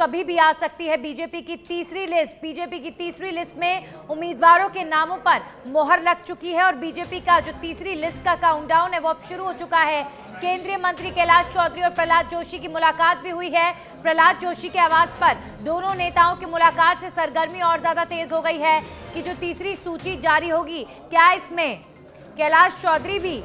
कभी भी आ सकती है। बीजेपी की तीसरी लिस्ट में उम्मीदवारों के नामों पर मोहर लग चुकी है और बीजेपी का जो तीसरी लिस्ट का काउंटडाउन है वो अब शुरू हो चुका है। केंद्रीय मंत्री कैलाश चौधरी और प्रहलाद जोशी की मुलाकात भी हुई है। प्रहलाद जोशी के आवास पर दोनों नेताओं की मुलाकात से सरगर्मी और ज्यादा तेज हो गई है कि जो तीसरी सूची जारी होगी, क्या इसमें कैलाश चौधरी भी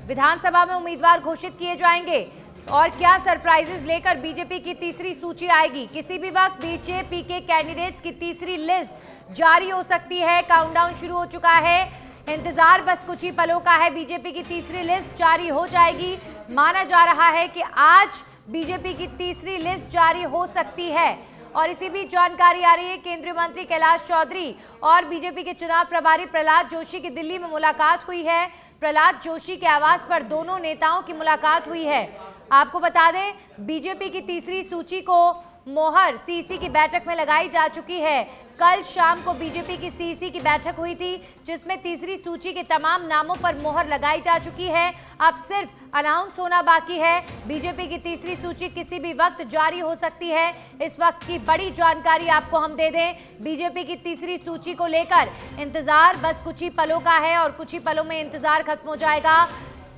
विधानसभा में उम्मीदवार घोषित किए जाएंगे और क्या सरप्राइजेस लेकर बीजेपी की तीसरी सूची आएगी। किसी भी वक्त बीजेपी के कैंडिडेट्स की तीसरी लिस्ट जारी हो सकती है। काउंटडाउन शुरू हो चुका है, इंतजार बस कुछ ही पलों का है। बीजेपी की तीसरी लिस्ट जारी हो जाएगी। माना जा रहा है कि आज बीजेपी की तीसरी लिस्ट जारी हो सकती है। और इसी बीच जानकारी आ रही है, केंद्रीय मंत्री कैलाश चौधरी और बीजेपी के चुनाव प्रभारी प्रहलाद जोशी की दिल्ली में मुलाकात हुई है। प्रहलाद जोशी के आवास पर दोनों नेताओं की मुलाकात हुई है। आपको बता दें, बीजेपी की तीसरी सूची को मोहर सीईसी की बैठक में लगाई जा चुकी है। कल शाम को बीजेपी की सीईसी की बैठक हुई थी जिसमें तीसरी सूची के तमाम नामों पर मोहर लगाई जा चुकी है। अब सिर्फ अनाउंस होना बाकी है। बीजेपी की तीसरी सूची किसी भी वक्त जारी हो सकती है। इस वक्त की बड़ी जानकारी आपको हम दे दें, बीजेपी की तीसरी सूची को लेकर इंतजार बस कुछ ही पलों का है और कुछ ही पलों में इंतजार खत्म हो जाएगा।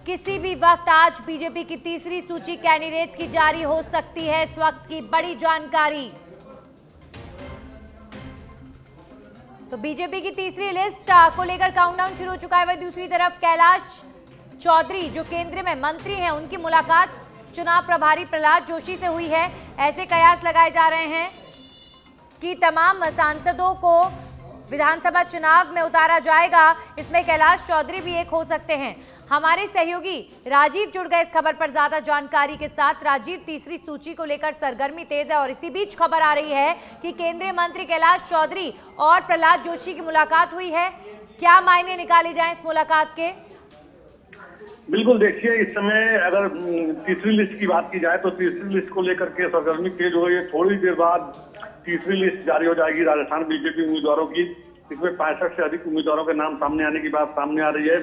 किसी भी वक्त आज बीजेपी की तीसरी सूची कैंडिडेट्स की जारी हो सकती है। इस वक्त की बड़ी जानकारी। तो बीजेपी की तीसरी लिस्ट को लेकर काउंटडाउन शुरू हो चुका है। वही दूसरी तरफ कैलाश चौधरी जो केंद्र में मंत्री हैं, उनकी मुलाकात चुनाव प्रभारी प्रहलाद जोशी से हुई है। ऐसे कयास लगाए जा रहे हैं कि तमाम सांसदों को विधानसभा चुनाव में उतारा जाएगा। इसमें कैलाश चौधरी भी एक हो सकते हैं। हमारे सहयोगी राजीव जुड़ गए इस खबर पर ज्यादा जानकारी के साथ। राजीव, तीसरी सूची को लेकर सरगर्मी तेज है और इसी बीच खबर आ रही है कि केंद्रीय मंत्री कैलाश चौधरी और प्रहलाद जोशी की मुलाकात हुई है। क्या मायने निकाले जाएं इस मुलाकात के? बिल्कुल, देखिए इस समय अगर तीसरी लिस्ट की बात की जाए तो तीसरी लिस्ट को लेकर के सरगर्मी तेज हो गई है। थोड़ी देर बाद तीसरी लिस्ट जारी हो जाएगी राजस्थान बीजेपी उम्मीदवारों की। इसमें 65 से अधिक उम्मीदवारों के नाम सामने आने की बात सामने आ रही है।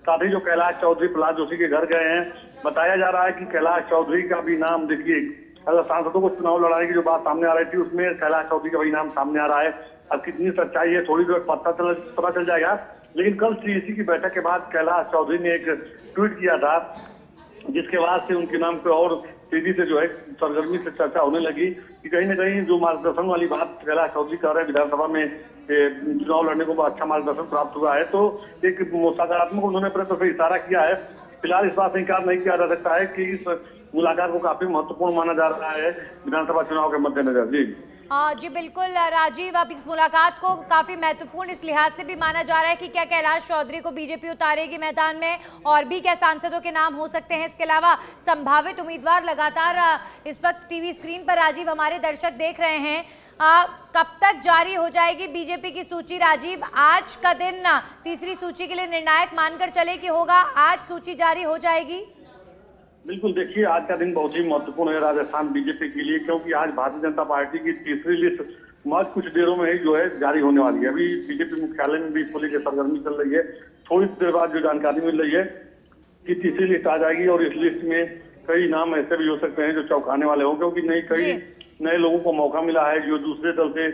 साथ ही जो कैलाश चौधरी प्रहलाद जोशी के घर गए हैं, बताया जा रहा है कि कैलाश चौधरी का भी नाम, देखिए अगर सांसदों को चुनाव लड़ाने की जो बात सामने आ रही थी उसमें कैलाश चौधरी का भी नाम सामने आ रहा है। अब कितनी सच्चाई है थोड़ी देर पता चल जाएगा। लेकिन कल सीईसी की बैठक के बाद कैलाश चौधरी ने एक ट्वीट किया था जिसके बाद से उनके नाम पे और तेजी से जो है सरगर्मी से चर्चा होने लगी कि कहीं ना कहीं जो मार्गदर्शन वाली बात कैलाश चौधरी कर रहे हैं, विधानसभा में चुनाव लड़ने को अच्छा मार्गदर्शन प्राप्त हुआ है, तो एक सकारात्मक उन्होंने अपने तरफ से इशारा किया है। फिलहाल इस बात से इंकार नहीं किया जा सकता है कि इस मुलाकात को काफी महत्वपूर्ण माना जा रहा है विधानसभा चुनाव के मद्देनजर। जी बिल्कुल राजीव, अब इस मुलाकात को काफी महत्वपूर्ण इस लिहाज से भी माना जा रहा है कि क्या कैलाश चौधरी को बीजेपी उतारेगी मैदान में और भी क्या सांसदों के नाम हो सकते हैं। इसके अलावा संभावित उम्मीदवार लगातार इस वक्त टीवी स्क्रीन पर राजीव हमारे दर्शक देख रहे हैं। कब तक जारी हो जाएगी बीजेपी की सूची राजीव? आज का दिन तीसरी सूची के लिए निर्णायक मानकर चले कि होगा आज सूची जारी हो जाएगी? बिल्कुल, देखिए आज का दिन बहुत ही महत्वपूर्ण है राजस्थान बीजेपी के लिए, क्योंकि आज भारतीय जनता पार्टी की तीसरी लिस्ट महज कुछ देरों में ही जो है जारी होने वाली है। अभी बीजेपी मुख्यालय में भी इसको लेकर सरगर्मी चल रही है। थोड़ी देर बाद जो जानकारी मिल रही है कि तीसरी लिस्ट आ जाएगी और इस लिस्ट में कई नाम ऐसे भी हो सकते हैं जो चौंकाने वाले हों, क्योंकि कई नए लोगों को मौका मिला है जो दूसरे दल से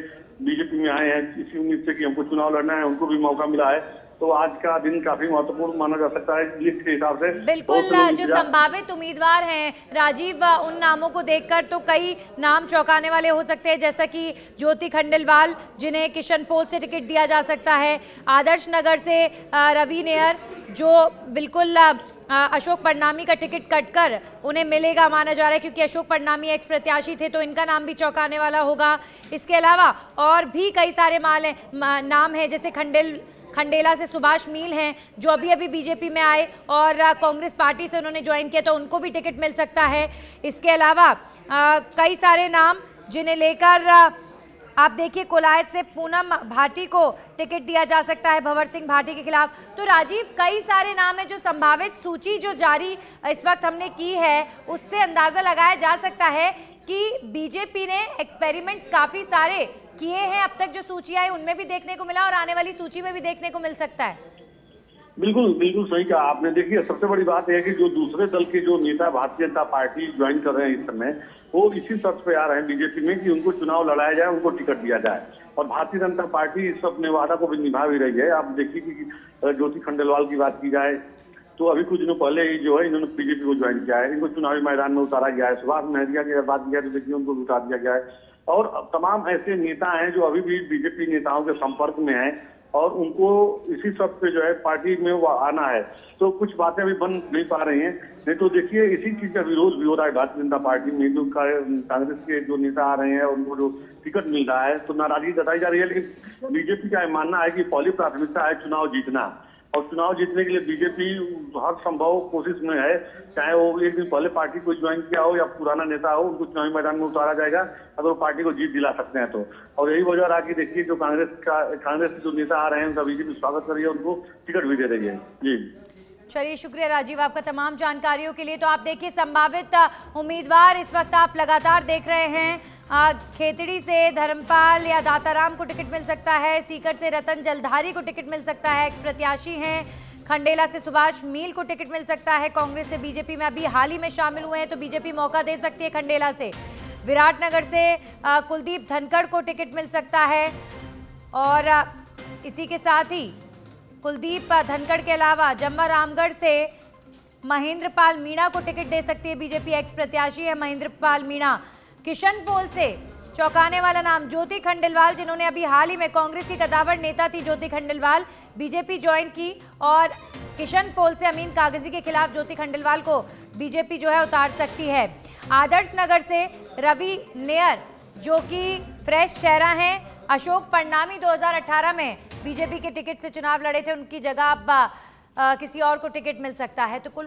बीजेपी में आए हैं इसी उम्मीद से कि हमको चुनाव लड़ना है, उनको भी मौका मिला है। तो आज का दिन काफी महत्वपूर्ण माना जा सकता है लिस्ट के हिसाब से। बिल्कुल, जो संभावित उम्मीदवार हैं राजीव, उन नामों को देखकर तो कई नाम चौंकाने वाले हो सकते हैं, जैसा कि ज्योति खंडेलवाल जिन्हें किशनपोल से टिकट दिया जा सकता है, आदर्श नगर से रवि नेयर जो बिल्कुल अशोक परनामी का टिकट कटकर उन्हें मिलेगा माना जा रहा है, क्योंकि अशोक परनामी एक्स प्रत्याशी थे तो इनका नाम भी चौंकाने वाला होगा। इसके अलावा और भी कई सारे नाम हैं, जैसे खंडेला से सुभाष मील हैं जो अभी अभी बीजेपी में आए और कांग्रेस पार्टी से उन्होंने ज्वाइन किया, तो उनको भी टिकट मिल सकता है। इसके अलावा कई सारे नाम जिन्हें लेकर आप देखिए, कोलायत से पूनम भाटी को टिकट दिया जा सकता है भंवर सिंह भाटी के खिलाफ। तो राजीव, कई सारे नाम हैं जो संभावित सूची जो जारी इस वक्त हमने की है उससे अंदाजा लगाया जा सकता है कि बीजेपी ने एक्सपेरिमेंट्स काफी सारे किए हैं। अब तक जो सूची आई उनमें भी देखने को मिला और आने वाली सूची में भी देखने को मिल सकता है। बिल्कुल बिल्कुल सही कहा आपने। देखिए, सबसे बड़ी बात यह है कि जो दूसरे दल के जो नेता भारतीय जनता पार्टी ज्वाइन कर रहे हैं इस समय, वो इसी शर्त पे आ रहे हैं बीजेपी में कि उनको चुनाव लड़ाया जाए, उनको टिकट दिया जाए। और भारतीय जनता पार्टी इस अपने वादा को भी निभा भी रही है। आप देखिए कि ज्योति खंडेलवाल की बात की जाए तो अभी कुछ दिनों पहले ही जो है इन्होंने बीजेपी को ज्वाइन किया है, इनको चुनावी मैदान में उतारा गया है। सुभाष महरिया की बात की जाए तो देखिए उनको भी उतार दिया गया है। और तमाम ऐसे नेता हैं जो अभी भी बीजेपी नेताओं के संपर्क में हैं और उनको इसी सब पे जो है पार्टी में वो आना है। तो कुछ बातें अभी बन नहीं पा रही हैं। नहीं तो देखिए इसी चीज का विरोध भी हो रहा है भारतीय जनता पार्टी में। जो कांग्रेस के जो नेता आ रहे हैं उनको जो टिकट मिल रहा है तो नाराजगी जताई जा रही है। लेकिन बीजेपी का मानना है कि पहली प्राथमिकता है चुनाव जीतना, और चुनाव जीतने के लिए बीजेपी हर संभव कोशिश में है। चाहे वो एक दिन पहले पार्टी को ज्वाइन किया हो या पुराना नेता हो, उनको चुनावी मैदान में उतारा जाएगा अगर वो पार्टी को जीत दिला सकते हैं तो। और यही वजह रहा कि देखिए जो कांग्रेस के जो नेता आ रहे हैं उनका बीजेपी स्वागत कर रही है, उनको टिकट भी दे रही है। जी चलिए, शुक्रिया राजीव आपका तमाम जानकारियों के लिए। तो आप देखिए, संभावित उम्मीदवार इस वक्त आप लगातार देख रहे हैं। खेतड़ी से धर्मपाल या दाताराम को टिकट मिल सकता है, सीकर से रतन जलधारी को टिकट मिल सकता है, एक्स प्रत्याशी हैं। खंडेला से सुभाष मील को टिकट मिल सकता है। कांग्रेस से बीजेपी में अभी हाल ही में शामिल हुए हैं तो बीजेपी मौका दे सकती है खंडेला से। विराटनगर से कुलदीप धनखड़ को टिकट मिल सकता है। और इसी के साथ ही कुलदीप धनखड़ के अलावा जम्मा रामगढ़ से महेंद्र पाल मीणा को टिकट दे सकती है बीजेपी, एक्स प्रत्याशी है महेंद्र पाल मीणा। किशनपोल से चौंकाने वाला नाम ज्योति खंडेलवाल, जिन्होंने अभी हाल ही में कांग्रेस की कदावर नेता थी ज्योति खंडेलवाल, बीजेपी ज्वाइन की। और किशनपोल से अमीन कागजी के खिलाफ ज्योति खंडेलवाल को बीजेपी जो है उतार सकती है। आदर्श नगर से रवि नेयर जो कि फ्रेश चेहरा हैं, अशोक परनामी 2018 में बीजेपी के टिकट से चुनाव लड़े थे, उनकी जगह अब किसी और को टिकट मिल सकता है। तो कुल